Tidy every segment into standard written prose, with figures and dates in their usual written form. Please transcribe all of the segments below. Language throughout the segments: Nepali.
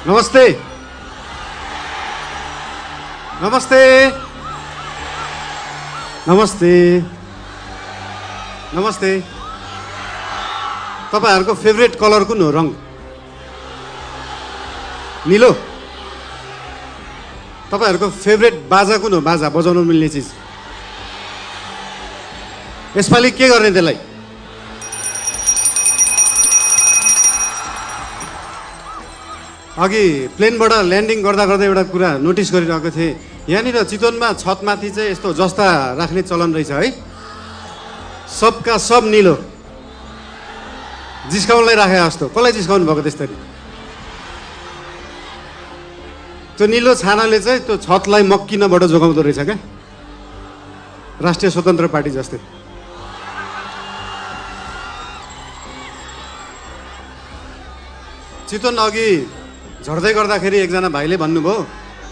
नमस्ते नमस्ते नमस्ते नमस्ते तपाईहरुको फेभरेट कलर कुन हो? रङ नीलो। तपाईहरुको फेभरेट बाजा कुन हो? बाजा बजाउन मिल्ने चीज। यसपालि के गर्ने त्यसलाई? अघि प्लेनबाट ल्यान्डिङ गर्दा गर्दा एउटा कुरा नोटिस गरिरहेको थिएँ। यहाँनिर चितवनमा छतमाथि चाहिँ यस्तो जस्ता राख्ने चलन रहेछ है। सबका सब नीलो। जिस्काउनलाई राखे जस्तो। कसलाई जिस्काउनु भएको त्यसरी? त्यो नीलो छानाले चाहिँ त्यो छतलाई मक्किनबाट जोगाउँदो रहेछ क्या, राष्ट्रिय स्वतन्त्र पार्टी जस्तै। चितवन अघि झर्दै गर्दाखेरि एकजना भाइले भन्नुभयो,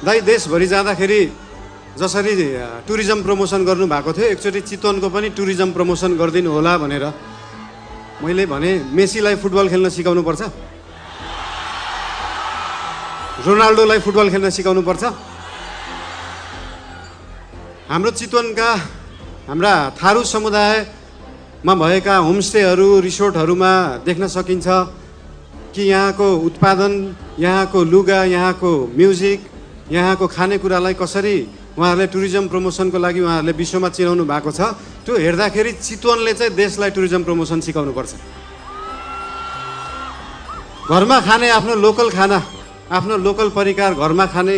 दाइ देशभरि जाँदाखेरि जसरी टुरिज्म प्रमोसन गर्नुभएको थियो एकचोटि चितवनको पनि टुरिज्म प्रमोसन गरिदिनु होला भनेर। मैले भने मेसीलाई फुटबल खेल्न सिकाउनु पर्छ, रोनाल्डोलाई फुटबल खेल्न सिकाउनु पर्छ। हाम्रो चितवनका हाम्रा थारू समुदायमा भएका होमस्टेहरू रिसोर्टहरूमा देख्न सकिन्छ कि यहाँको उत्पादन, यहाँको लुगा, यहाँको म्युजिक, यहाँको खानेकुरालाई कसरी उहाँहरूले टुरिज्म प्रमोसनको लागि उहाँहरूले विश्वमा चिनाउनु भएको छ। त्यो हेर्दाखेरि चितवनले चाहिँ देशलाई टुरिज्म प्रमोसन सिकाउनुपर्छ। घरमा खाने आफ्नो लोकल खाना, आफ्नो लोकल परिकार घरमा खाने,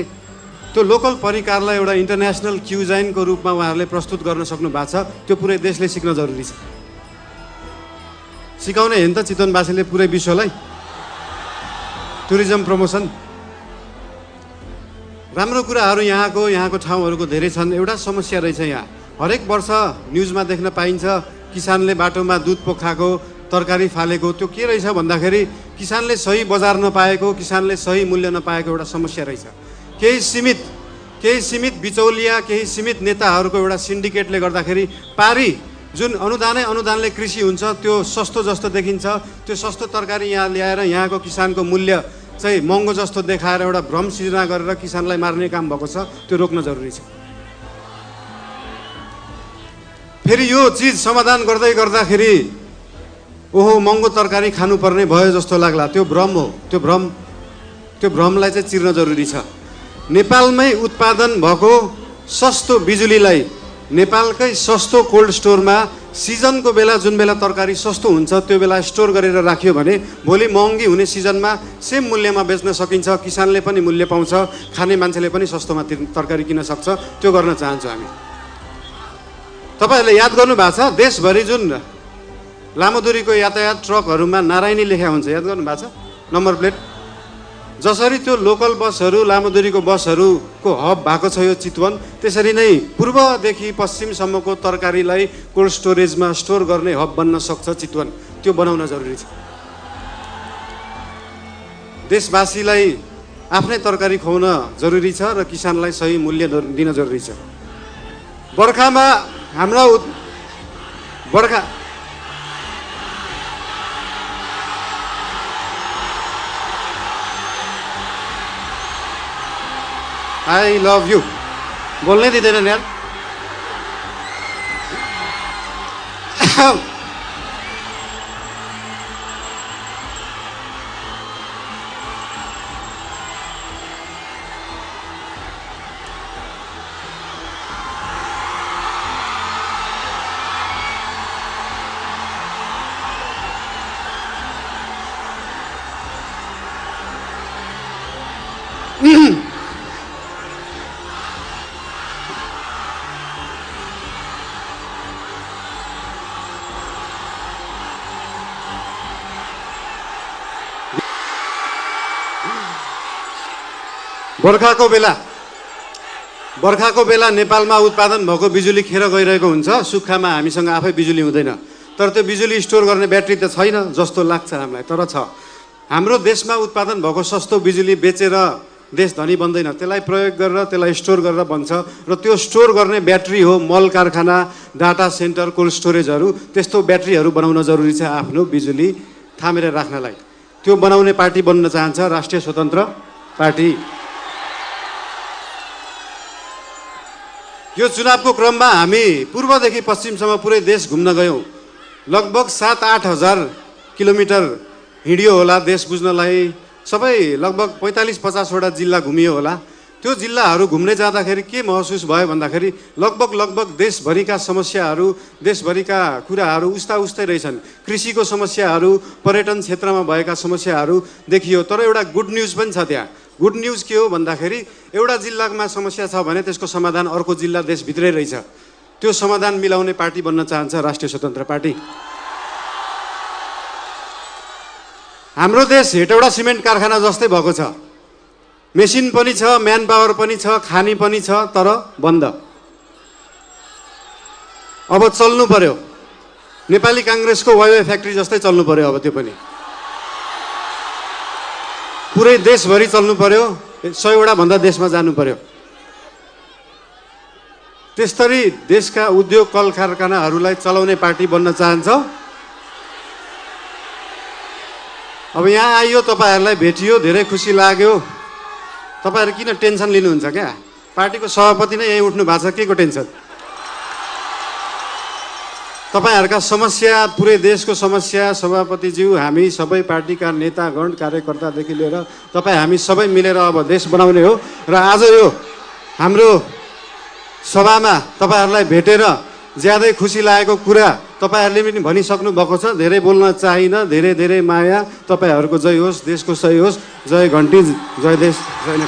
त्यो लोकल परिकारलाई एउटा इन्टरनेसनल क्युजाइनको रूपमा उहाँहरूले प्रस्तुत गर्न सक्नु भएको छ। त्यो पुरै देशले सिक्न जरुरी छ। सिकाउने हेन त चितवनवासीले पुरै विश्वलाई टुरिज्म प्रमोसन। राम्रो कुराहरू यहाँको ठाउँहरूको धेरै छन्। एउटा समस्या रहेछ यहाँ, हरेक वर्ष न्युजमा देख्न पाइन्छ किसानले बाटोमा दुध पोखाएको, तरकारी फालेको। त्यो के रहेछ भन्दाखेरि किसानले सही बजार नपाएको, किसानले सही मूल्य नपाएको एउटा समस्या रहेछ। केही सीमित बिचौलिया, केही सीमित नेताहरूको एउटा सिन्डिकेटले गर्दाखेरि पारी जुन अनुदानले कृषि हुन्छ त्यो सस्तो जस्तो देखिन्छ। त्यो सस्तो तरकारी यहाँ ल्याएर यहाँको किसानको मूल्य चाहिँ महँगो जस्तो देखाएर एउटा भ्रम सृजना गरेर किसानलाई मार्ने काम भएको छ। त्यो रोक्न जरुरी छ। फेरि यो चिज समाधान गर्दै गर्दाखेरि ओहो महँगो तरकारी खानुपर्ने भयो जस्तो लाग्ला, त्यो भ्रम हो। त्यो भ्रमलाई चाहिँ चिर्न जरुरी छ। नेपालमै उत्पादन भएको सस्तो बिजुलीलाई नेपालकै सस्तो कोल्ड स्टोरमा सिजनको बेला जुन बेला तरकारी सस्तो हुन्छ त्यो बेला स्टोर गरेर राख्यो भने भोलि महँगी हुने सिजनमा सेम मूल्यमा बेच्न सकिन्छ। किसानले पनि मूल्य पाउँछ, खाने मान्छेले पनि सस्तोमा तरकारी किन्न सक्छ। त्यो गर्न चाहन्छौँ हामी। तपाईहरुले याद गर्नु भएको छ देशभरि जुन लामो दूरीको यातायात ट्रकहरूमा नारायणी लेखा हुन्छ, याद गर्नु भएको छ नम्बर प्लेट। जसरी त्यो लोकल बसहरू, लामो दूरीको बसहरूको हब भएको छ यो चितवन, त्यसरी नै पूर्वदेखि पश्चिमसम्मको तरकारीलाई कोल्ड स्टोरेजमा स्टोर गर्ने हब बन्न सक्छ चितवन। त्यो बनाउन जरुरी छ। देशवासीलाई आफ्नै तरकारी खुवाउन जरुरी छ र किसानलाई सही मूल्य दिन जरुरी छ। बर्खामा हाम्रा आई लभ यू बोल्नै दिँदैनन् यार। बर्खाको बेला नेपालमा उत्पादन भएको बिजुली खेर गइरहेको हुन्छ। सुक्खामा हामीसँग आफै बिजुली हुँदैन। तर त्यो बिजुली स्टोर गर्ने ब्याट्री त छैन जस्तो लाग्छ हामीलाई, तर छ। हाम्रो देशमा उत्पादन भएको सस्तो बिजुली बेचेर देश धनी बन्दैन, त्यसलाई प्रयोग गरेर त्यसलाई स्टोर गरेर बन्छ। र त्यो स्टोर गर्ने ब्याट्री हो मल कारखाना, डाटा सेन्टर, कोल्ड स्टोरेजहरू। त्यस्तो ब्याट्रीहरू बनाउन जरुरी छ आफ्नो बिजुली थामेर राख्नलाई। त्यो बनाउने पार्टी बन्न चाहन्छ राष्ट्रिय स्वतन्त्र पार्टी। यो चुनावको क्रममा हामी पूर्वदेखि पश्चिमसम्म पुरै देश घुम्न गयौँ। लगभग 7-8 हजार किलोमिटर हिँडियो होला देश बुझ्नलाई। सबै लगभग 45-50 वटा जिल्ला घुमियो होला। त्यो जिल्लाहरू घुम्ने जाँदाखेरि के महसुस भयो भन्दाखेरि लगभग देशभरिका समस्याहरू, देशभरिका कुराहरू उस्तै रहेछन्। कृषिको समस्याहरू, पर्यटन क्षेत्रमा भएका समस्याहरू देखियो। तर एउटा गुड न्युज पनि छ त्यहाँ। गुड न्युज के हो भन्दाखेरि एउटा जिल्लामा समस्या छ भने त्यसको समाधान अर्को जिल्ला देशभित्रै रहेछ। त्यो समाधान मिलाउने पार्टी बन्न चाहन्छ राष्ट्रिय स्वतन्त्र पार्टी। हाम्रो देश हेटौडा सिमेन्ट कारखाना जस्तै भएको छ। मेसिन पनि छ, म्यान पावर पनि छ, खानी पनि छ, तर बन्द। अब चल्नु पर्यो। नेपाली काङ्ग्रेसको वाइवाई फ्याक्ट्री जस्तै चल्नु पर्यो अब त्यो पनि। पुरै देशभरि चल्नु पर्यो। 100 वटा भन्दा देशमा जानु पर्यो। त्यसरी देशका उद्योग कल कारखानाहरूलाई चलाउने पार्टी बन्न चाहन्छ। अब यहाँ आइयो, तपाईँहरूलाई भेटियो, धेरै खुसी लाग्यो। तपाईँहरू किन टेन्सन लिनुहुन्छ क्या? पार्टीको सभापति नै यहीँ उठ्नु भएको छ, के को टेन्सन? तपाईँहरूका समस्या, पुरै देशको समस्या, सभापतिज्यू, हामी सबै पार्टीका नेतागण, कार्यकर्तादेखि लिएर तपाईँ हामी सबै मिलेर अब देश बनाउने हो। र आज यो हाम्रो सभामा तपाईँहरूलाई भेटेर ज्यादै खुसी लागेको कुरा तपाईँहरूले पनि भनिसक्नु भएको छ। धेरै बोल्न चाहिन। धेरै माया। तपाईँहरूको जय होस्, देशको सही होस्। जय घन्टी, जय देश, जय नेपाल।